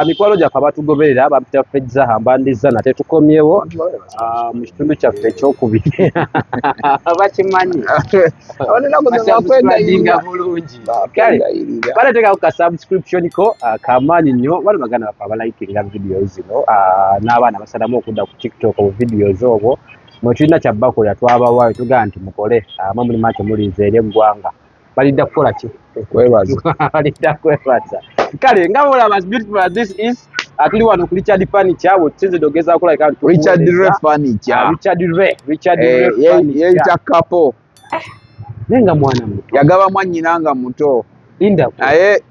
mikwalo gyaffe abatugoberera bapita fejja hambandiza nate tukomyewo mu kitundu kyaffe ekyokubiri bakimanyi bakwegayinga bulungi kale baleetekaku ka subscription ko kamaanyi nnyo bali baganda baffe abalaikirira video zino n'abaana basalamu okudda ku tiktok mu videos obwo mwe tulina kyabbakulira twabawaayo tugamba nti mukole ama mulimu ate muliiza eri eggwanga balidda kukola ki balidda kwebaza kale nga mulaba as beautiful as this is tuli wano ku Richard Furniture wetusinzidde ogezaako kulabika Richard Ray Furniture yeeyita kapo nenga mwana muto yagaba mwannyina nga muto linda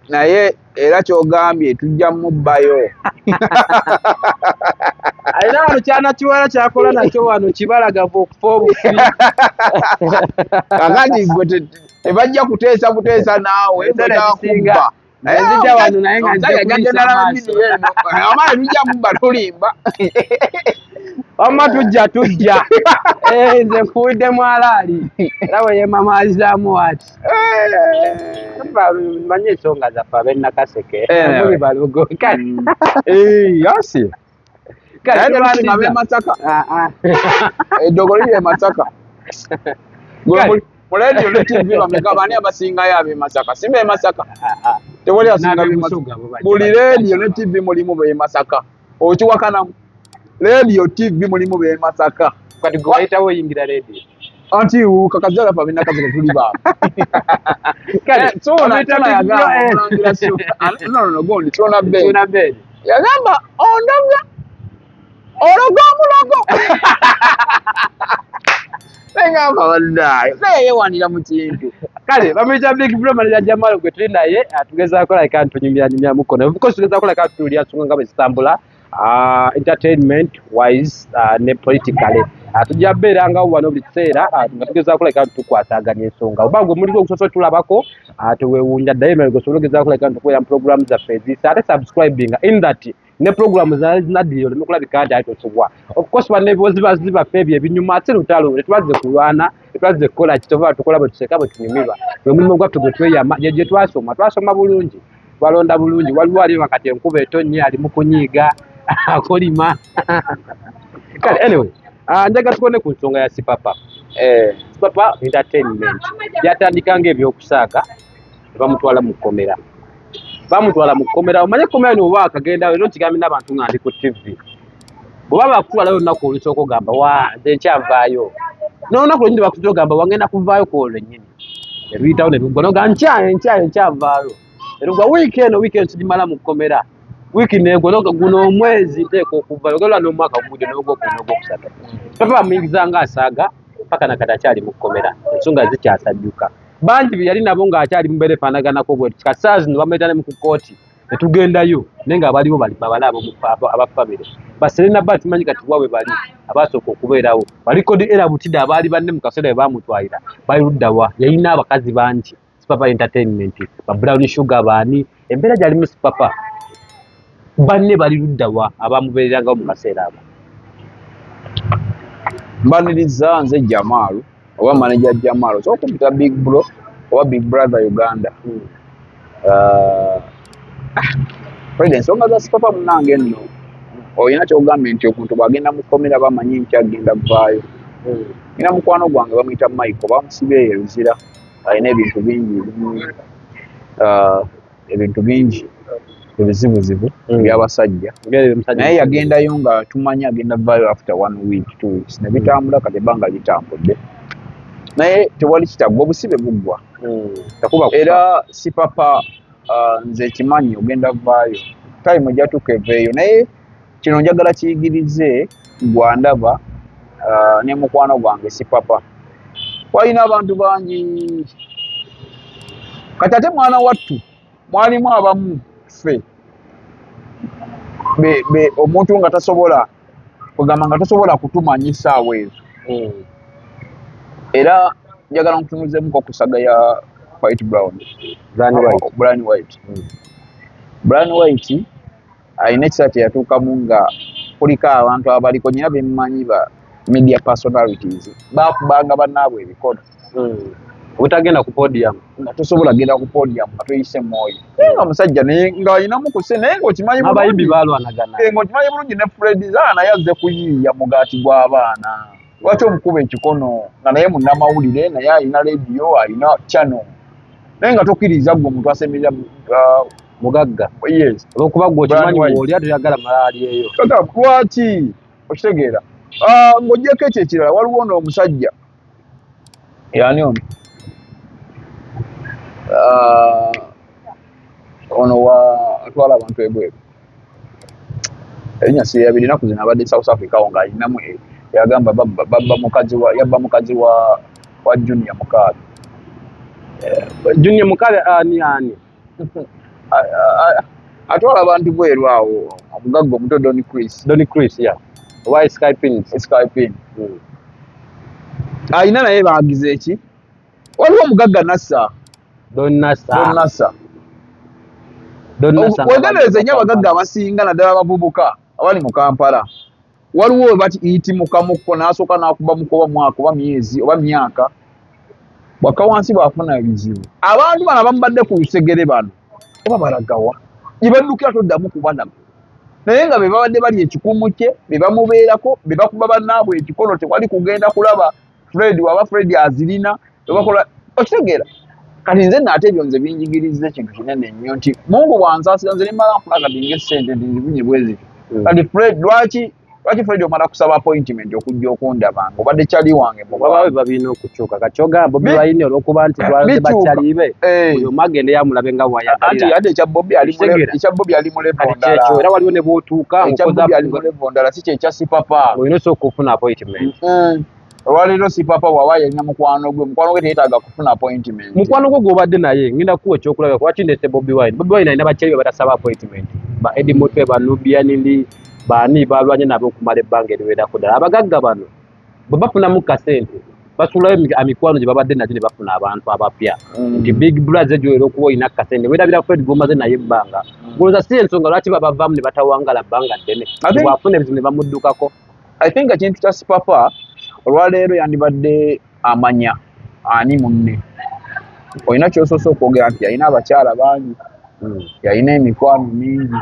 naye era kyogambye tujja mubbayo alina wano kyana kiwala kyakola nakyo wano kibalagavu okufa obufi kakati gwe tebajja kuteesa naawe kubba nzija wano naye nga amaana tujja mubba tulimba wamma tujja nze nfuuddemu alaali era bwe yemamaalizaamu ati manye ensonga zaffe ab'enakaseke muli balugo yasi abe Masaka eddogo liri e Masaka mu radio ne TV bameka bani abasingayo ab'e Masaka si b'e Masaka tewali asinga buli radio ne TV mulimu b'e Masaka okiwakanamu radio TV mulimu b'e Masaka kati gwe wayitawo oyingira radio anti kakazala pa binakazala tuli ba tuna bed yagamba ondabya ologomulogo ngamba wallahi yewanira mu kintu kale bamuyita big bro manager Jamal gwe tuli naye atugezaako like antunyumya mukono of course tugezaako like atuli asunga nga bwesitambula entertainment wise ne politically tujja beeranga wano buli kiseera nga tugezaako like tukwataganya ensonga oba gwe muliko okusobola tulabako teweewunja ddayo emabega osobola ogezaako like tukwera program zaffe ezisa ate subscribing in that ne program zinaddiri oleme kulabika nti alitosubwa of course bannebiwozi baffe ebyo ebinyuma ate lutalo tetwazze kulwana tetwazze kukola kitova tukola bwe tuseka bwe tunyumirwa gwe mulimu gwaffe gwe tweyama gye twasoma bulungi twalonda bulungi waliwo ali wakati enkuba etonnye ali mu kunyiiga akolima kale anyway njaga tukone ku nsonga ya Sipapa Sipapa entertainment yatandika ng'ebyokusaaga bamutwala mu kkomera omanye kkomera ni oba akagenda era nkigambi n'abantu nga ndi ku TV bwe baba bakutwalayo olunaku olusooka ogamba nze nkyavaayo n'olunaku lwenyini bakutula ogamba wangenda kuvaayo ku olwo lwennyini ne luyitawo ne luggwa noga nkyavaayo ne luggwa wiiki eno tugimala mu kkomera wiiki negwo guno omwezi nteeka okuvaayo ogenda n'omwaka gugudde n'ogwokusatu Papa bamuyingiza ng'asaaga paka nakati akyali mu kkomera ensonga zikyasajjuka bangi bye yali nabo ng'akyali mu mbeera efaanaganako bwetyo kasaa zino bamuleeta ne mu kukooti ne tugendayo naye nga baliwo babala abafamire baserena ba tumanyi kati waabwe bali abaasooka okubeerawo balikodi era butidde abaali banne mu kaseera bwe baamutwalira bali luddawa yalina abakazi bangi Sipapa entertainment ba Brown Sugar baani embeera gyalimu Sipapa banne bali luddawa abamubeererangawo mu kaseera abo mbaniriza nze Jamal oba manager Jamal so kupita big bro oba big brother Uganda president songa za Sipapa munange nno oyina kyogambye nti omuntu bwagenda mu kkomera bamanyi nti agenda vaayo ina mukwano gwange bamuyita Michael bamusibye eruzira alina ebintu bingi ebizibuzibu byabasajja naye yagendayo nga tumanyi agenda vaayo after 1 week 2 weeks nebitambula kati ebbanga litambudde naye tewali kitagwa obusibe buggwa era Sipapa nze kimanyi ogenda vaayo time ojatuuka eveeyo naye kino njagala kiyigirize gwandaba ne mukwano gwange Sipapa walina abantu bangi kati ate mwana wattu mwalimu abamu ffe omuntu nga tasobola kugamba nga tasobola kutumanyisa awo ezo era njagala nkutunuzeemuko ku saga ya Brian White alina ekisaati yatuukamu nga kuliko abantu abaliko nyina bemumanyi ba media personalities bakubanga bannaabwe ebikono Utagenda ku podium. Nga tosobola genda ku podium nga toyise moyo. Nga musajja nga alinamu kuse naye ng'okimanyi Abayimbi balwanagana. ng'okimanyi bulungi ne Fred Zaana yazze kuyiiya mugaati gw'abaana. Lwaki omukuba ekikono nga naye munnamawulire naye alina lediyo alina channel. Naye nga tokkiriza gwe omuntu asemera mugagga. Yes. Olwokuba gwe okimanyi bw'olya toyagala malaali eyo. Lwaki? Okitegeera. Ng'ogyeko ekyo ekirala waliwo ono omusajja. Yani ono? Ono atwala abantu ebweru. Erinnya sirabira ennaku zino abadde South Africa awo ng'alinamu yagamba yabba mukazi wa Junior Mukabe. Junior Mukabe ani? Atwala abantu bweru awo omugagga omuto Donny Chris ya. Owa Skypin. Alina naye baagize eki? Waliwo omugagga Nassa. Don Nassa. Wegendereze nnyo abagagga abasinga naddala abavubuka abali mu Kampala. Waliwo we bayitimukamukko n'asooka n'akuba muko oba mwaka oba myezi oba myaka. Bwakka wansi bw'afuna ebizibu. Abantu bano abamubadde ku lusegere bano oba balagawa. Gye baddukira toddamu kubalaga. Naye nga be babadde bali ekikumu kye, be bamubeerako, be bakuba bannaabwe ekikono tewali kugenda kulaba Fred waba Fred azirina, tebakola okitegeera. Kati nze nate ebyo nze binjigiriza ekintu kinene nnyo nti Mungu bwansaasira nze ne mmala nkulaga binga essente ndibunye bwezi. Kati Fred lwaki Fred omala kusaba appointment okujja okundaba obadde kyali wange babawe babina okukyuka kakyogamba Bobi Wine olwokuba nti twaze bakyalibe oyo magende yamulabe nga bwayagalira ate ekya Bobi ali mu level ndala era waliwo ne bootuuka Bobi ali mu level ndala si kyekya Sipapa olina osooka okufuna appointment. Olwaleero Sipapa bw'aba yalina mukwano gwe teyeetaaga kufuna appointment. Mukwano gwe gw'obadde naye ngenda kuwa ekyokulaba lwaki ndeese Bobi Wine. Bobi Wine alina bakyali be batasaba appointment. Ba Eddie Mutwe, ba Nubian ndi baani balwanye nabo okumala ebbanga eriwerako ddala. Abagagga bano bwe bafunamu kasente basulayo emikwano gye babadde nagyo ne bafuna abantu abapya. Nti Big Brother gyo era okuba olina kasente weerabira Fred gwomaze naye ebbanga. Ngoloza si ensonga lwaki babavaamu ne batawangala bbanga ddene. Bwafuna ebizibu ne bamuddukako. I think ekintu kya Sipapa olwaleero yandibadde amanya ani munne. Olina ky'osoose okwogera nti yalina abakyala bangi, yalina emikwano mingi,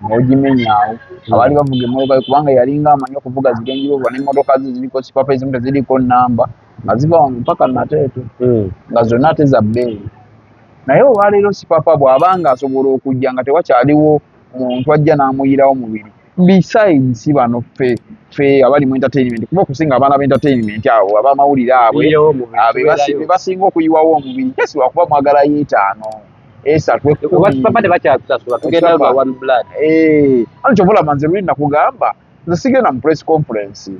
n'ogimenyaawo. Abaali bavuga emmotoka kubanga yalinga amanyi okuvuga zirenjiroba n'emmotoka ze ziriko Sipapa ezimu teziriko nnamba nga ziva wano mpaka Nateete nga zonna ate za bbeeyi. Naye olwaleero Sipapa bw'abanga asobola okujja nga tewakyaliwo muntu ajja n'amuyirawo mubiri. Besides bano ffe abali mu entertainment kuba okusinga abaana b'entertainment abo abamawulire abwe be basinga okuyiwawo omubiri kesi lwakuba mwagala y'etaano esatu Papa tebakyatusasula tugenda lwa One Blood. Ano kyovulaba nze luli nakugamba nze sigenda mu press conference.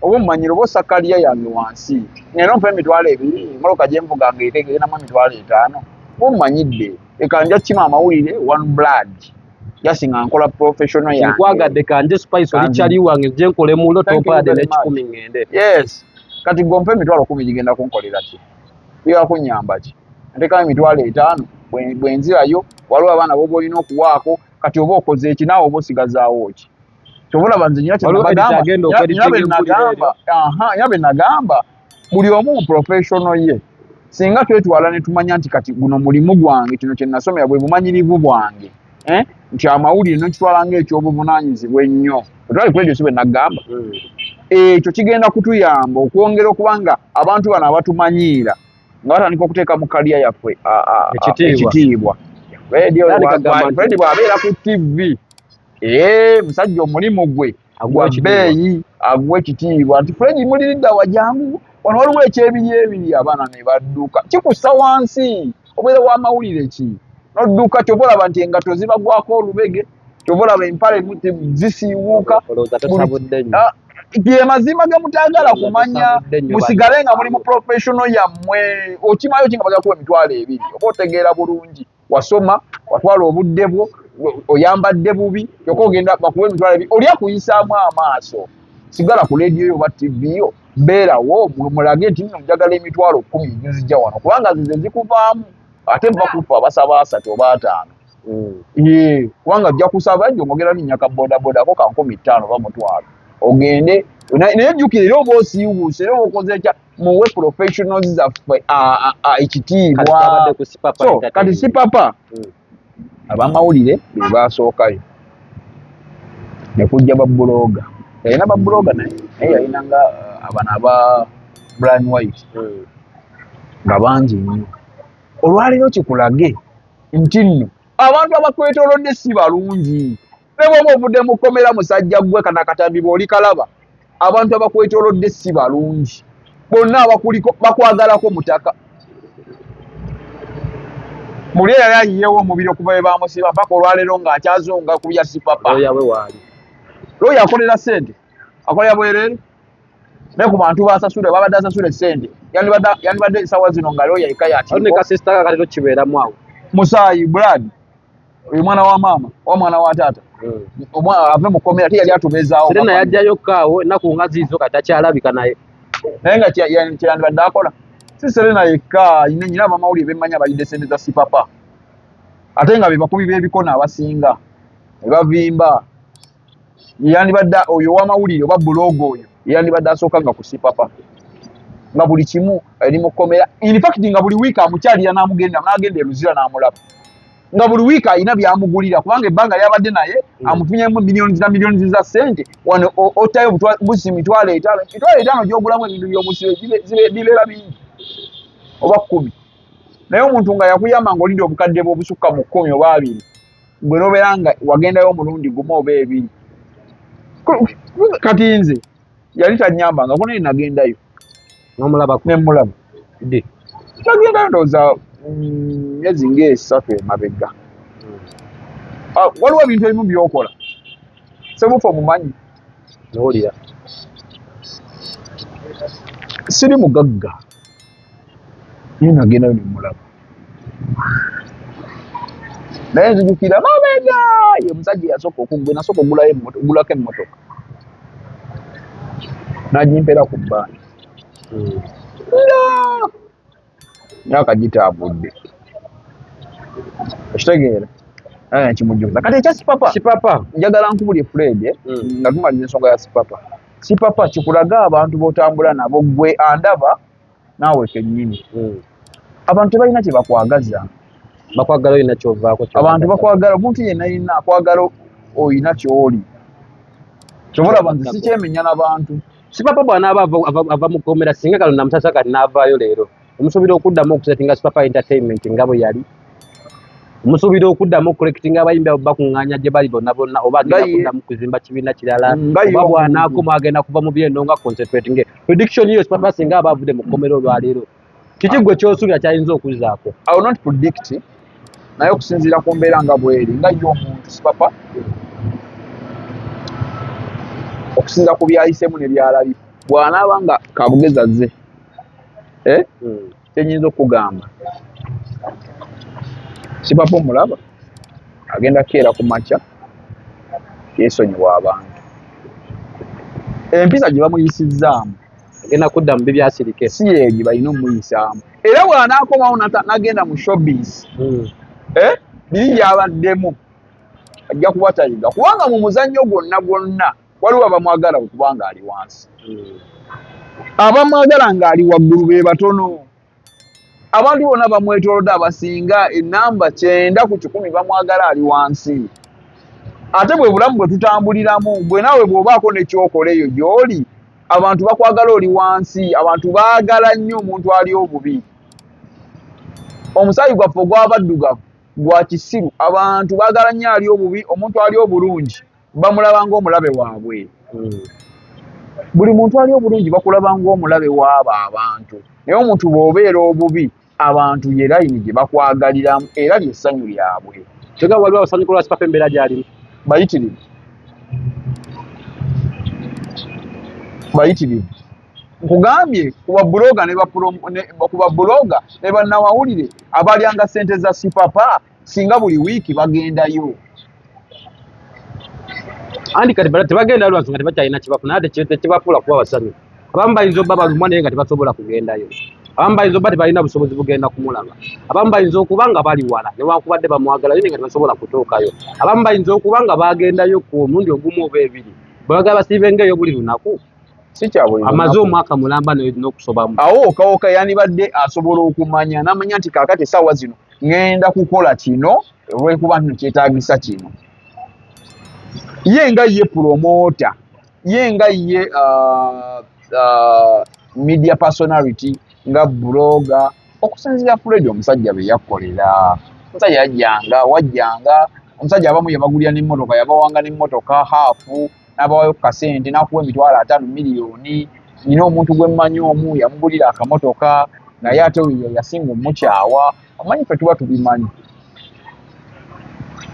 Oba omumanyiro oba osakaliya yange wansi ngenda ompa emitwalo ebiri emmotoka gye nvuganga egendamu emitwalo 5 oba omumanyidde leka nja kima amawulire One Blood yasinga nkola professional yange. Nkwagadde kanje Spice oli kyali wange nje nkole mulo topade n'ekikumi ngende. Yes. Kati gompe emitwalo 10 gigenda kunkolera ki? Biwa kunyamba ki? Ndeka emitwalo 5 bwe nzirayo waliwo abaana bobo olina okuwaako kati oba okoze eki naawe oba osigazaawo ki? Kyobulaba nze nyina kye nagamba buli omu mu professional ye. Singa twetwala ne tumanya nti kati guno mulimu gwange kino kye nasomera bwe bumanyirivu bwange. Nti amawulire n'okitwala ng'ekyobuvunaanyizibwa ennyo. Otwali ku radio si bwe nagamba. Ekyo kigenda kutuyamba okwongera okuba nga abantu bano abatumanyiira nga batandika okuteeka mu kaliya yaffe ekitiibwa. Fred bw'abeera ku TV musajja omulimu gwe gwa bbeeyi aguwa ekitiibwa nti Fred muliridde wajangu wano waliwo ekyebiri abaana ne badduka kikussa wansi obeera w'amawulire ki n'odduka kyova olaba nti engato zibagwako olubege kyova olaba empale zisiiwuuka ge mazima gemutaagala kumanya musigale nga muli mu professional yammwe okimayo ki nga bagala kuba emitwalo 2 oba otegeera bulungi wasoma watwala obudde bwo oyambadde bubi kyokka ogenda bakuba emitwalo 2 oli akuyisaamu amaaso sigala ku radio yo oba TV yo beerawo mulage nti nno njagala emitwalo 10 gizijja wano kubanga zize zikuvaamu ate mpa kufa abasaba 3 oba 5 kubanga ajja kusaba ajja omwogera linnya ka bodaboda ko ka 15 oba mutwalo ogende naye jjukira era oba osiiwuuse era okoze ekya muwe professionals zaffe ekitiibwa so kati si papa abamawulire be baasookayo ne kujja babuloga yalina babuloga naye yalinanga abana aba Brian White nga bangi nnyo olwaleero kikulage nti nno abantu abakwetoolodde si balungi ne bwoba ovudde mu kkomera musajja gwe kanakatambi bw'oli kalaba abantu abakwetoolodde si balungi bonna abakuliko bakwagalako mutaka muli yali ayiyeewo omubiri okuva we bamusiba mpaka olwaleero ng'akyazonga ku bya sipapa looya akolera ssente akolera bwereere ne ku bantu basasule babadde asasule ssente yandibadde ensawa zino nga looya eka yakibeeramu musaayi brad oyo mwana wa maama oba mwana wa taata ave mu kkomera teyali atubezaawo serena yajjayo kaawo ennaku nga ziizo kati takyalabika naye nga kyandibadde akola si serena yekka nyina abamawulire bemmanya abalidde ssente za sipapa ate nga be bakubi b'ebikono abasinga ne bavimba yandibadde oyo ow'amawulire oba bulogo oyo yandibadde asooka nga ku sipapa nga buli kimu eri mu kkomera infact nga buli wiiki amukyalira n'agenda eruzira n'amulaba nga buli wiiki alina byamugulira kubanga ebbanga lyabadde naye amutunyemu miliyoni za ssente wano ottayo busi mitwalo etaano gy'ogulamu ebintu by'omusibe bibeera bingi oba 10 naye omuntu nga yakuyamba ng'olidde obukadde bw'obusukka mu 10 oba 2 gwe n'obeera nga wagendayo omulundi gumu oba 2 kati nze yali tannyamba nga kunaye nagendayo nemulaba nagendayo ndowooza myezi ng'esatu emabega waliwo ebintu ebimu byokola sebufa omumanyi nowulira siri mugagga naye nagendayo nemulaba naye nzijukira mabega ye musajja yasooka okugwe nasooka ogulako emmotoka n'agimpeera ku bbaani myaka gitaabudde ekitegeera naye kimujuza kati ekya sipapa njagala nkubulye Fred nga tumaliza ensonga ya sipapa kikulaga abantu b'otambula nabo gwe andaba naawe kennyini abantu tebalina kye bakwagaza bakwagala olina kyovaako abantu bakwagala omuntu yenna yenna akwagala olina ky'oli kyomulaba nti sikyemenya n'abantu sipapa bw'anaaba ava mu kkomera singa kalo namusasa kati n'avaayo leero omusuubira okuddamu okusetinga sipapa entertainment nga bwe yali omusuubira okuddamu okulekitinga abayimbi abo bakuŋŋaanya gye bali bonna bonna oba agenda kuddamu kuzimba kibiina kirala oba bw'anaakoma agenda kuva mu byendo nga concentrating prediction yo sipapa singa aba avudde mu kkomera olwaleero kiki gwe kyosuubira kyayinza okuzaako I will not predict naye okusinziira ku mbeera nga bweri nga yo omuntu sipapa okusinza ku byayisemu ne byalabye bw'anaaba nga kabugeza zze kyenyinza okugamba sipapa omulaba agenda keera ku makya yeesonyiwa abantu empisa gye bamuyisizzaamu agenda kudda mu bibyasirike si ebyo balina omuyisaamu era bw'anaakomawo n'agenda mu showbiz biri gyabaddemu ajja kuba tayiga kubanga mu muzannyo gwonna waliwo abamwagala okubanga ali wansi abamwagala ng'ali waggulu be batono abantu bonna bamwetoolodde abasinga enamba 9 ku 10 bamwagala ali wansi ate bwe bulamu bwe tutambuliramu bwe naawe bw'obaako nekyokola eyo gy'oli abantu bakwagala oli wansi abantu baagala nnyo omuntu ali obubi omusaayi gwaffe ogw'abaddugavu gwa kisiru abantu baagala nnyo ali obubi omuntu ali obulungi bamulaba ng'omulabe waabwe buli muntu ali obulungi bakulaba ng'omulabe waabo abantu naye omuntu bw'obeera obubi abantu ye layini gye bakwagaliramu era lyessanyu lyabwe kyega waliwo abasanyuko lwa sipapa embeera gy'alimu bayitirivu nkugambye ku babuloga ne bannamawulire abalyanga ssente za sipapa singa buli wiiki bagendayo andi kati tebagenda lwansonga tebakyalina kibafuna ate tekibafuula kuba basanyufu abamu bayinza obba balumwa naye nga tebasobola kugendayo abamu bayinza obba tebalina busobozi bugenda kumulaba abamu bayinza okuba nga bali wala newankubadde bamwagalayo naye nga tebasobola kutuukayo abamu bayinza okuba nga bagendayo ku omulundi ogumu oba ebiri bagaba sibenge yo buli lunaku si kya buli amaze omwaka mulamba n'okusobamu awo okawoka yanibadde asobola okumanya n'amanya nti kaakati essaawa zino ŋŋenda kukola kino olwekuba nti kyetaagisa kino ye nga ye promota ye nga ye media personality nga bloga okusinziira Fred omusajja bye yakkolera omusajja wajjanga omusajja abamu yabagulira n'emmotoka yabawanga n'emmotoka haafu n'abawayo ku kasente n'akuwa $5 miliyoni nina omuntu gwe mmanyi omu yamugulira akamotoka naye ate yasinga omukyawa amanyi ffe tuba tubimanyi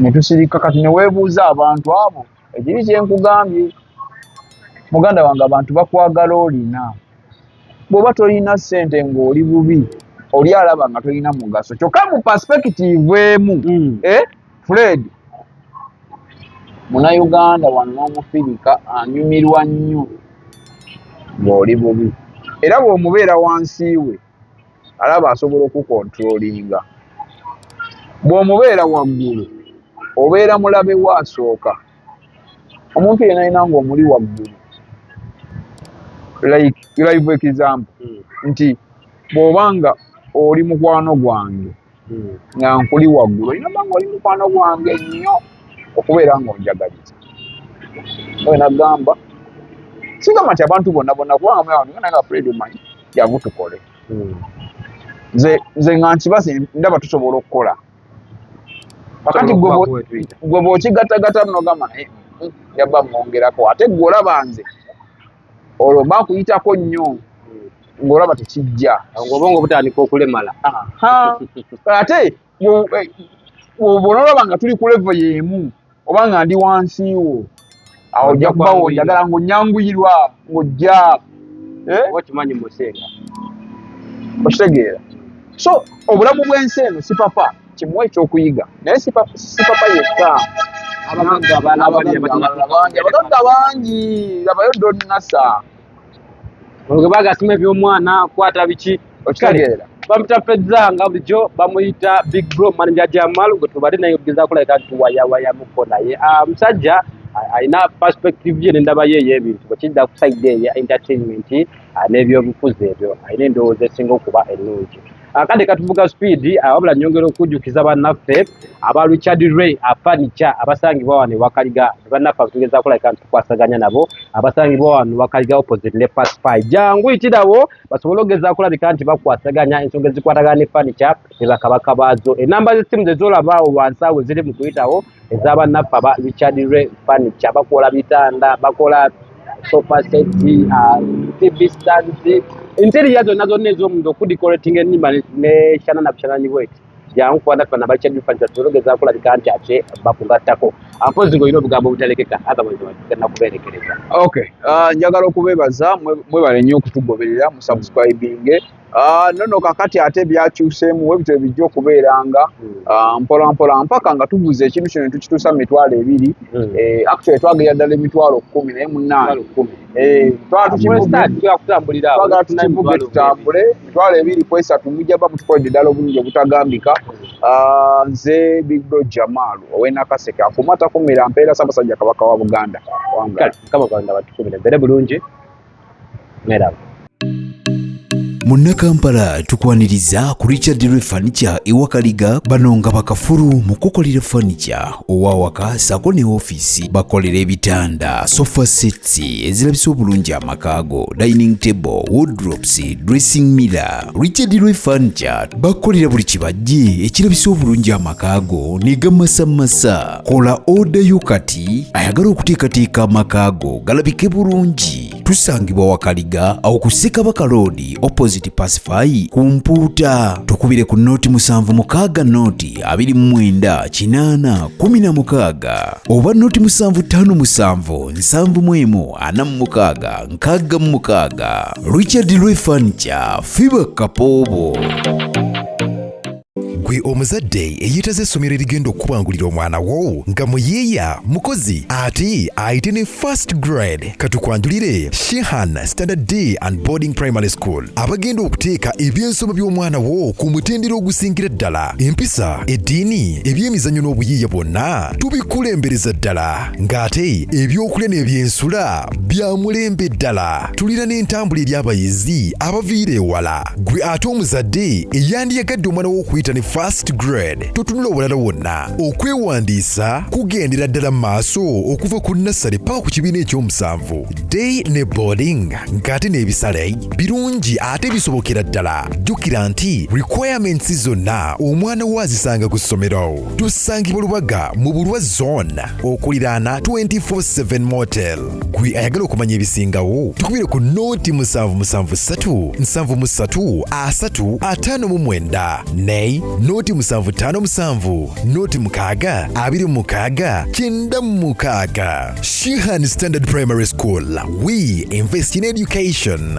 ne tusirika kati ne weebuuza abantu abo ekiri kyenkugambye muganda wange abantu bakwagala olina bw'oba tolina ssente ng'oli bubi oli alaba nga tolina mugaso kyokka mu perspective emu Fred Munnayuganda wano n'Omufirika anyumirwa nnyo ng'oli bubi era bw'omubeera wansi we alaba asobola okukontrolinga bw'omubeera waggulu obeera mulabe waasooka omuntu yenna alina ng'omuli waggulu like live example nti bw'obanga oli mukwano gwange nga nkuli waggulu olina banga oli mukwano gwange nnyo okubeera ng'onjagaliza oyo nagamba sigamba nti abantu bonna kubanga muyawanga Fred omanyi jangu tukole nze nga nkibaze ndaba tusobola okukola kakati gwe bw'okigattagatta nogamba naye yabba mwongerako ate gwe olaba nze olwo bakuyitako nnyo ng'olaba tekijja ng'obonga obutandika okulemala ate bw'onoolaba nga tuli ku levo y'emu oba nga ndi wansi wo awo ojja kubawo onjagala ng'onyanguyirwa ng'ojja okimanyi musenga okitegeera so obulamu bw'ensi eno si papa kimuwa ekyokuyiga naye si papa yekka abagagga bangi labayo donnasa olwo bagasima eby'omwana kwata biki okitegeera bamuta Fedza nga bulijjo bamuyita Big Bro manager Jamal gwe tubadde naye okugezaako kulabika nti tuwayawayamuko naye musajja alina perspective ye n'endaba ye ey'ebintu bwe kidda ku side eya entertainment n'ebyobufuzi ebyo alina endowooza esinga okuba ennungi kade katuvuga speed wabula nyongera okujjukiza bannaffe aba Richard Ray Furniture abasangibwa wano Wakaliga bannaffe abatugeza kulabika nti tukwasaganya nabo abasangibwa wano Wakaliga opposite Lepas Pie jangu itirawo basobole okugezaako kulabika nti bakwasaganya ensonga ezikwatagana ne furniture ne bakabaka baazo enamba z'essimu zezolabaawo wansi awo ziri mu kuyitawo ez'abannaffe aba Richard Ray Furniture bakola bitanda bakola sofa set TV stands interior zonna ez'omuntu okudecorating ennimba n'eshana na bushananyi bweti jangu kubanaffe na Richard Ray Furniture tulogezaako kulabika nti ate bakugattako mpozi ng'olina obugambo obutalekeka otherwise bagenda kubeerekereza okay njagala okubeebaza mwebale nnyo okutugoberera mu subscribing nono kakati ate byakyuseemu we bityo bijja okubeeranga mpola mpola mpaka nga tubuuza ekintu kino ne tukituusa mu mitwalo 2 actually twagerera ddala emitwalo 10 naye munnaani twagala tukivuge tutambule emitwalo 2 ku 3 mujja ba mutukoledde ddala obulungi obutagambika nze Big Bro Jamal ow'Enakaseke akumata kumira mpeera Ssaabasajja Kabaka wa Buganda kama Katonda batukumire mbere bulungi meraba Munnakampala tukwaniriza ku Richard Ray Furniture ewakaliga bano nga bakafulu mu kukolera furniture owawaka sako ne office bakolera ebitanda sofa sets ezirabisa obulungi amakaago dining table wardrobes dressing mirror Richard Ray Furniture bakolera buli kibajje ekirabisa obulungi amakaago ne gamasamasa kola order yo kati ayagala okuteekateeka amakaago galabike bulungi tusangibwa Wakaliga awo ku Ssekabaka Road opposite Pacify kumpuuta tukubire ku noti 7 noti 29 816 oba noti 757 Richard Ray Furniture fiba kapoobo. gwe omuzadde eyeetaze essomero erigenda okubangulira omwana wo nga muyiiya mukozi ate ayite ne first grade katukwanjulire Shehan Standard Day and Boarding Primary School abagenda okuteeka ebyensoma by'omwana wo ku mutendera ogusingira ddala empisa eddiini ebyemizannyo n'obuyiiya bwonna tubikulembereza ddala ng'ate ebyokulya n'ebyensula bya mulembe ddala tulira n'entambula eri abayizi abaviira ewala gwe ate omuzadde eyandiyagadde omwana wo okuyita ne first grade totunula obulala wonna okwewandiisa kugendera ddala mu maaso okuva ku nassale paka ku kibiina ekyomusanvu day ne boarding ng'ate n'ebisale birungi ate bisobokera ddala jjukira nti requirements zonna omwana wo azisanga ku ssomero tusangibwa Lubaga mu Bulwa zone okuliraana 24/7 motel gwe ayagala okumanya ebisingawo tukubire ku nooti 773 73 359 ne nooti 757 nooti 6 26 96 Shehan Standard Primary School. We invest in education.